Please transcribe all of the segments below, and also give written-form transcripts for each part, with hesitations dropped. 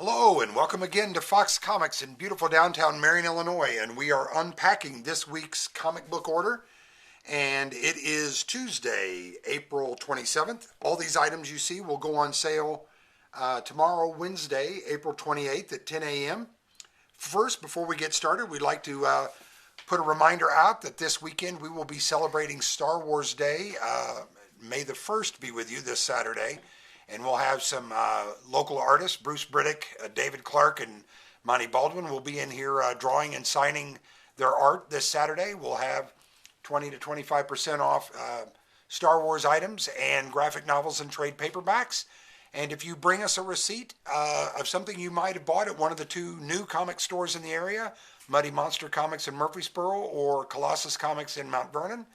Hello and welcome again to Fox Comics in beautiful downtown Marion, Illinois, and we are unpacking this week's comic book order, and it is Tuesday, April 27th. All these items you see will go on sale tomorrow, Wednesday, April 28th at 10 a.m. First, before we get started, we'd like to put a reminder out that this weekend we will be celebrating Star Wars Day. May the 1st be with you this Saturday. And we'll have some local artists, Bruce Briddick, David Clark, and Monty Baldwin will be in here drawing and signing their art this Saturday. We'll have 20 to 25% off Star Wars items and graphic novels and trade paperbacks. And if you bring us a receipt of something you might have bought at one of the two new comic stores in the area, Muddy Monster Comics in Murfreesboro or Colossus Comics in Mount Vernon,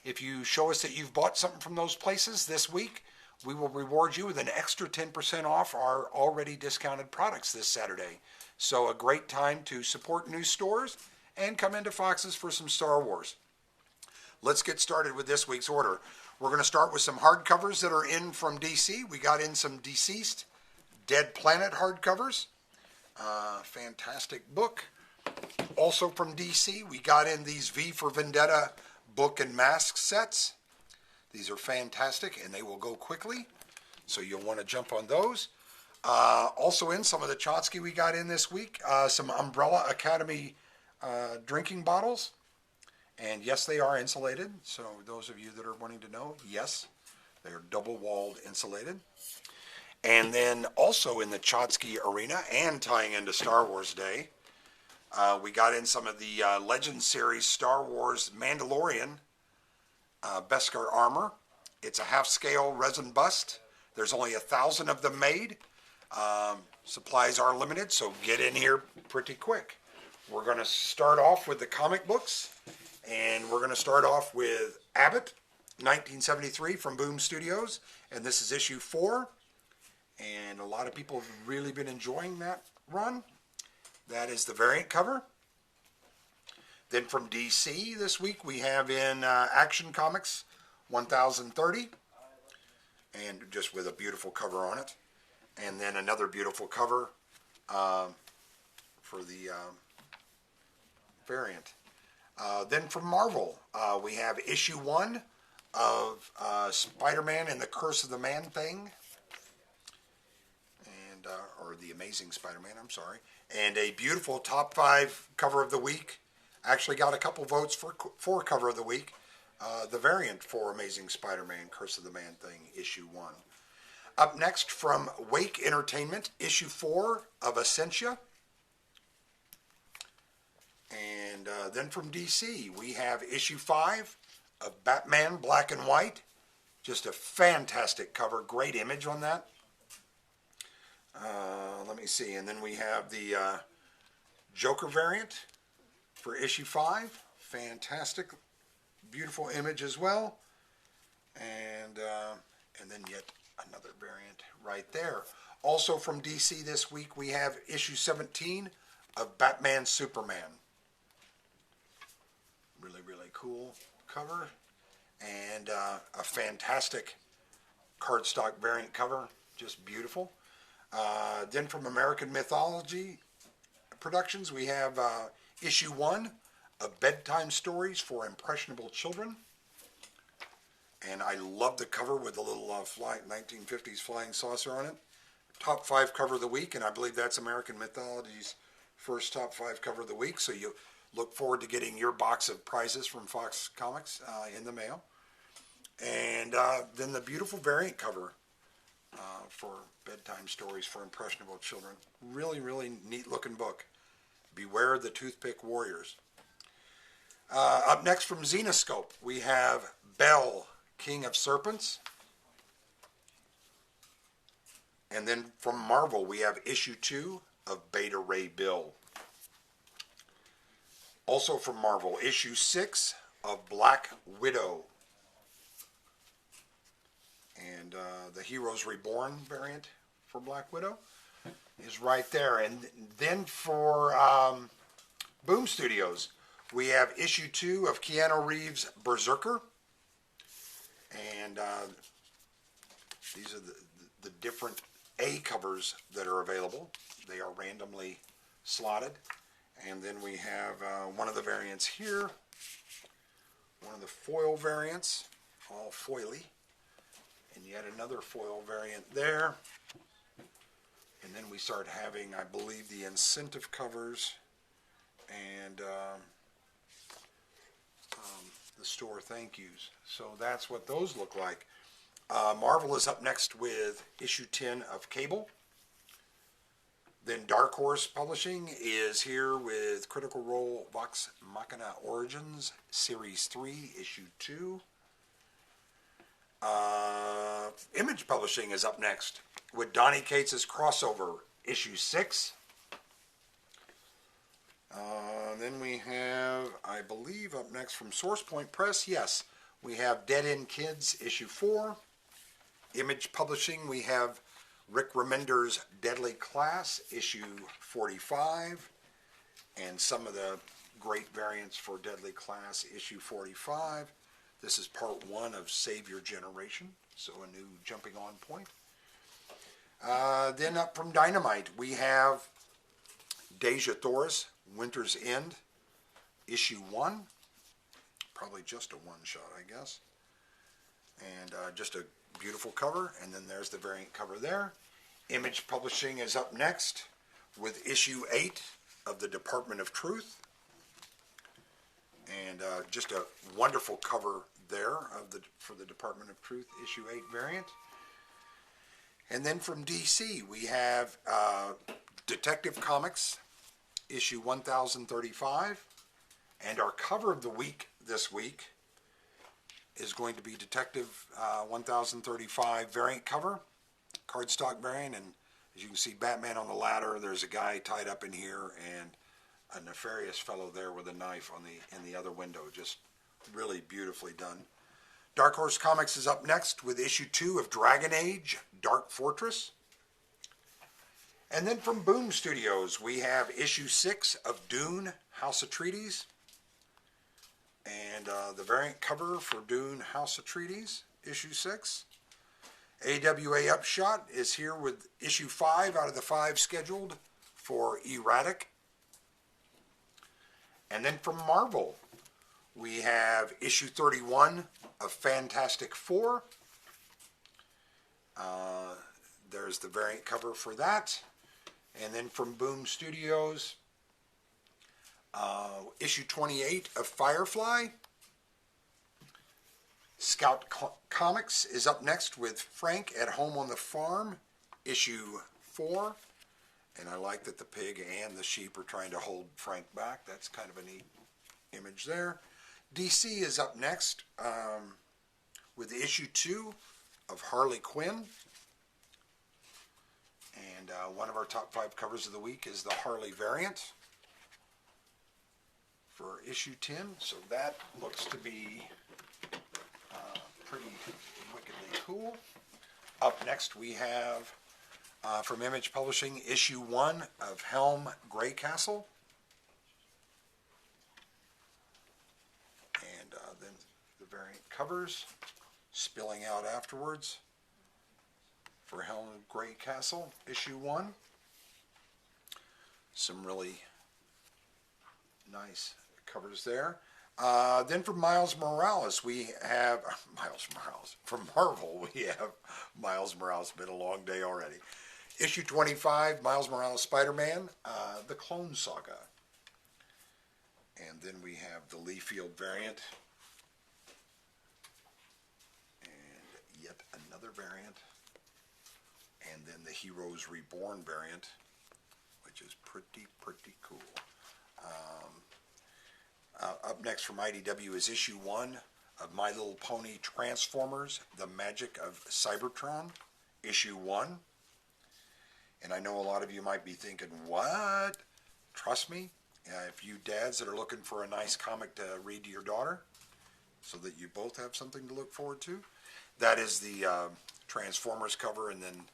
if you show us that you've bought something from those places this week, we will reward you with an extra 10% off our already discounted products this Saturday. So a great time to support new stores and come into Fox's for some Star Wars. Let's get started with this week's order. We're going to start with some hardcovers that are in from DC. We got in some Deceased Dead Planet hardcovers. Fantastic book. Also from DC, we got in these V for Vendetta book and mask sets. These are fantastic, and they will go quickly, so you'll want to jump on those. Also in some of the Chotsky we got in this week, some Umbrella Academy drinking bottles. And yes, they are insulated, so those of you that are wanting to know, yes, they are double-walled insulated. And then also in the Chotsky arena, and tying into Star Wars Day, we got in some of the Legend Series Star Wars Mandalorian Beskar armor. It's a half-scale resin bust. There's only 1,000 of them made. Supplies are limited, so get in here pretty quick. We're going to start off with the comic books, and we're going to start off with Abbott, 1973 from Boom Studios, and this is issue 4, and a lot of people have really been enjoying that run. That is the variant cover. Then from DC this week we have in Action Comics 1030, and just with a beautiful cover on it. And then another beautiful cover for the variant. Then from Marvel we have issue 1 of Spider-Man and the Curse of the Man-Thing. And or the Amazing Spider-Man, I'm sorry. And a beautiful top 5 cover of the week. Actually got a couple votes for cover of the week. The variant for Amazing Spider-Man, Curse of the Man-Thing, issue 1. Up next from Wake Entertainment, issue 4 of Essentia. And then from DC, we have issue 5 of Batman Black and White. Just a fantastic cover, great image on that. Let me see, and then we have the Joker variant for issue 5, fantastic, beautiful image as well, and then yet another variant right there. Also from DC this week we have issue 17 of Batman Superman. Really, really cool cover, and a fantastic cardstock variant cover, just beautiful. Then from American Mythology Productions we have issue 1 of Bedtime Stories for Impressionable Children. And I love the cover with the little 1950s flying saucer on it. Top 5 cover of the week, and I believe that's American Mythology's first top 5 cover of the week. So you look forward to getting your box of prizes from Fox Comics in the mail. And then the beautiful variant cover for Bedtime Stories for Impressionable Children. Really, really neat looking book. Beware the Toothpick Warriors. Up next from Zenoscope, we have Bell, King of Serpents. And then from Marvel, we have issue 2 of Beta Ray Bill. Also from Marvel, issue 6 of Black Widow. And the Heroes Reborn variant for Black Widow is right there. And then for Boom Studios, we have issue 2 of Keanu Reeves' Berserker. And these are the different A covers that are available. They are randomly slotted. And then we have one of the variants here, one of the foil variants, all foily, and yet another foil variant there. And then we start having, I believe, the incentive covers and the store thank yous. So that's what those look like. Marvel is up next with issue 10 of Cable. Then Dark Horse Publishing is here with Critical Role Vox Machina Origins, Series 3, Issue 2. Image Publishing is up next with Donny Cates' Crossover, Issue 6. Then we have, I believe, up next from Source Point Press, yes, we have Dead End Kids, Issue 4. Image Publishing, we have Rick Remender's Deadly Class, Issue 45. And some of the great variants for Deadly Class, Issue 45. This is part 1 of Save Your Generation, so a new jumping on point. Then up from Dynamite, we have Deja Thoris, Winter's End, Issue 1. Probably just a one-shot, I guess. And just a beautiful cover, and then there's the variant cover there. Image Publishing is up next with Issue 8 of the Department of Truth. And just a wonderful cover there for the Department of Truth Issue 8 variant. And then from DC, we have Detective Comics, Issue 1035. And our cover of the week this week is going to be Detective 1035 variant cover, cardstock variant. And as you can see, Batman on the ladder, there's a guy tied up in here, and a nefarious fellow there with a knife in the other window. Just really beautifully done. Dark Horse Comics is up next with issue 2 of Dragon Age, Dark Fortress. And then from Boom Studios, we have issue 6 of Dune, House Atreides. And the variant cover for Dune, House Atreides, issue 6. AWA Upshot is here with issue 5 out of the 5 scheduled for Erratic. And then from Marvel, we have issue 31 of Fantastic Four. There's the variant cover for that. And then from Boom Studios, issue 28 of Firefly. Scout Comics is up next with Frank at Home on the Farm, issue 4. And I like that the pig and the sheep are trying to hold Frank back. That's kind of a neat image there. DC is up next with issue 2 of Harley Quinn. And one of our top 5 covers of the week is the Harley variant for issue 10. So that looks to be pretty wickedly cool. Up next we have from Image Publishing issue 1 of Helm Greycastle. And then the variant covers spilling out afterwards for Helm Greycastle issue 1. Some really nice covers there. Then from Miles Morales, we have From Marvel, we have Miles Morales. Been a long day already. Issue 25, Miles Morales Spider-Man, The Clone Saga. And then we have the Lee Field variant. And yet another variant. And then the Heroes Reborn variant, which is pretty cool. Up next from IDW is issue 1 of My Little Pony Transformers, The Magic of Cybertron, issue 1. And I know a lot of you might be thinking, what? Trust me, if you dads that are looking for a nice comic to read to your daughter, so that you both have something to look forward to, that is the Transformers cover, and then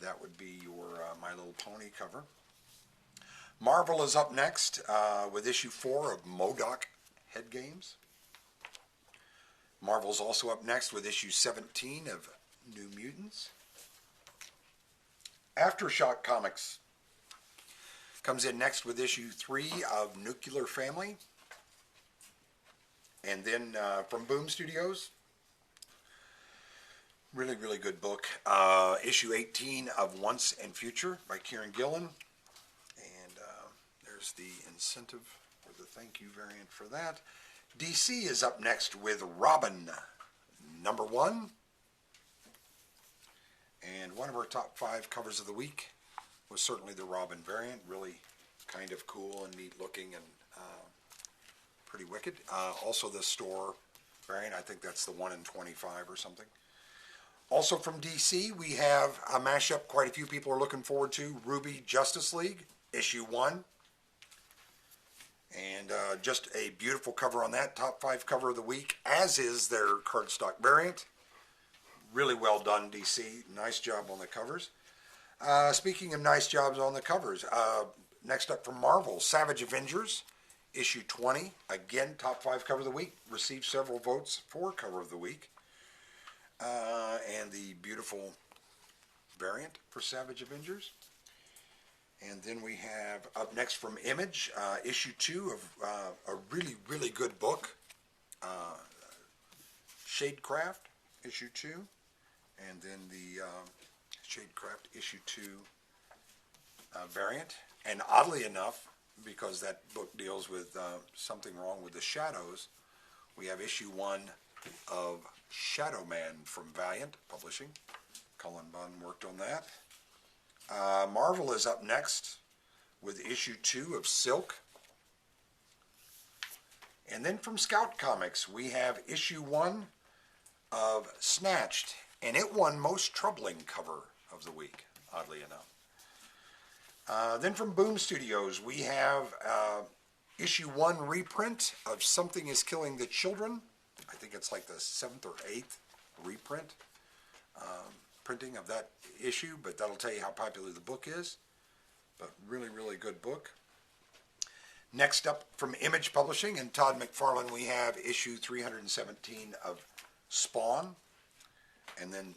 that would be your My Little Pony cover. Marvel is up next with issue 4 of MODOK Head Games. Marvel's also up next with issue 17 of New Mutants. Aftershock Comics comes in next with issue 3 of Nuclear Family. And then from Boom Studios, really, really good book. Issue 18 of Once and Future by Kieran Gillen. And there's the incentive or the thank you variant for that. DC is up next with Robin, #1. And one of our top 5 covers of the week was certainly the Robin variant. Really kind of cool and neat looking and pretty wicked. Also the Store variant, I think that's the 1 in 25 or something. Also from DC, we have a mashup quite a few people are looking forward to, Ruby Justice League, issue 1. And just a beautiful cover on that, top 5 cover of the week, as is their cardstock variant. Really well done, DC. Nice job on the covers. Speaking of nice jobs on the covers, next up from Marvel, Savage Avengers, issue 20. Again, top 5 cover of the week. Received several votes for cover of the week. And the beautiful variant for Savage Avengers. And then we have up next from Image, issue 2 of a really, really good book, Shadecraft, issue 2. And then the Shadecraft issue 2 variant. And oddly enough, because that book deals with something wrong with the shadows, we have issue 1 of Shadow Man from Valiant Publishing. Cullen Bunn worked on that. Marvel is up next with issue 2 of Silk. And then from Scout Comics, we have issue 1 of Snatched. And it won Most Troubling Cover of the Week, oddly enough. Then from Boom Studios, we have issue 1 reprint of Something is Killing the Children. I think it's like the 7th or 8th reprint printing of that issue, but that'll tell you how popular the book is. But really, really good book. Next up from Image Publishing and Todd McFarlane, we have issue 317 of Spawn. And then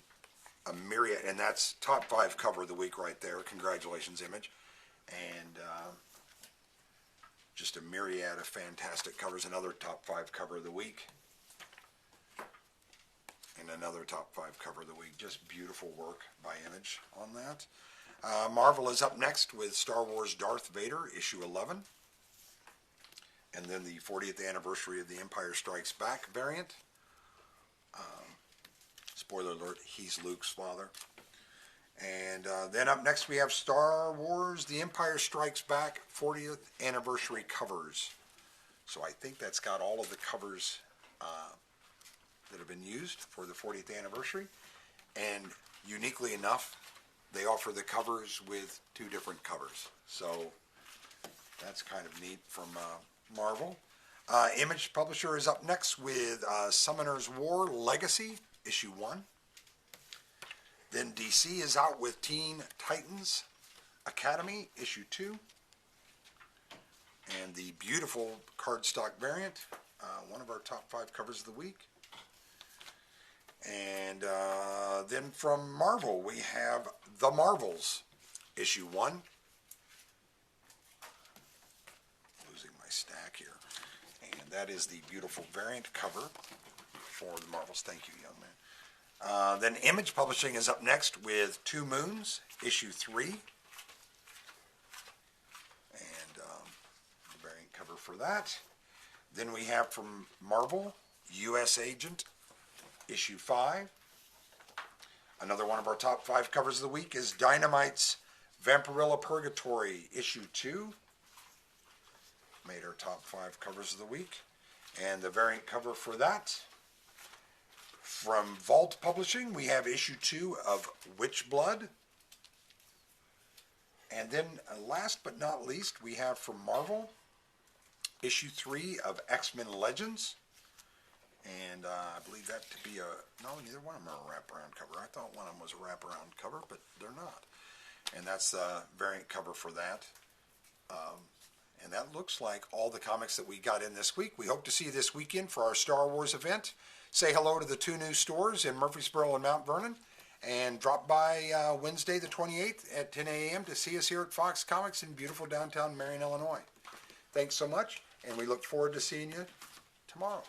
a myriad, and that's top 5 cover of the week right there. Congratulations, Image. And just a myriad of fantastic covers. Another top 5 cover of the week. And another top 5 cover of the week. Just beautiful work by Image on that. Marvel is up next with Star Wars Darth Vader, issue 11. And then the 40th anniversary of The Empire Strikes Back variant. Spoiler alert, he's Luke's father. And then up next we have Star Wars The Empire Strikes Back 40th anniversary covers. So I think that's got all of the covers that have been used for the 40th anniversary. And uniquely enough, they offer the covers with 2 different covers. So that's kind of neat from Marvel. Image Publisher is up next with Summoner's War Legacy, issue 1. Then DC is out with Teen Titans Academy, issue 2. And the beautiful cardstock variant, one of our top 5 covers of the week. And then from Marvel, we have The Marvels, issue 1. Losing my stack here. And that is the beautiful variant cover for The Marvels. Thank you, young man. Then Image Publishing is up next with Two Moons, issue 3. And the variant cover for that. Then we have from Marvel, U.S. Agent, issue 5. Another one of our top 5 covers of the week is Dynamite's Vampirella Purgatory, issue 2. Made our top 5 covers of the week. And the variant cover for that. From Vault Publishing, we have issue 2 of Witchblood. And then last but not least, we have from Marvel, issue 3 of X-Men Legends. And I believe that to be no, neither one of them are a wraparound cover. I thought one of them was a wraparound cover, but they're not. And that's the variant cover for that. And that looks like all the comics that we got in this week. We hope to see you this weekend for our Star Wars event. Say hello to the 2 new stores in Murfreesboro and Mount Vernon. And drop by Wednesday the 28th at 10 a.m. to see us here at Fox Comics in beautiful downtown Marion, Illinois. Thanks so much, and we look forward to seeing you tomorrow.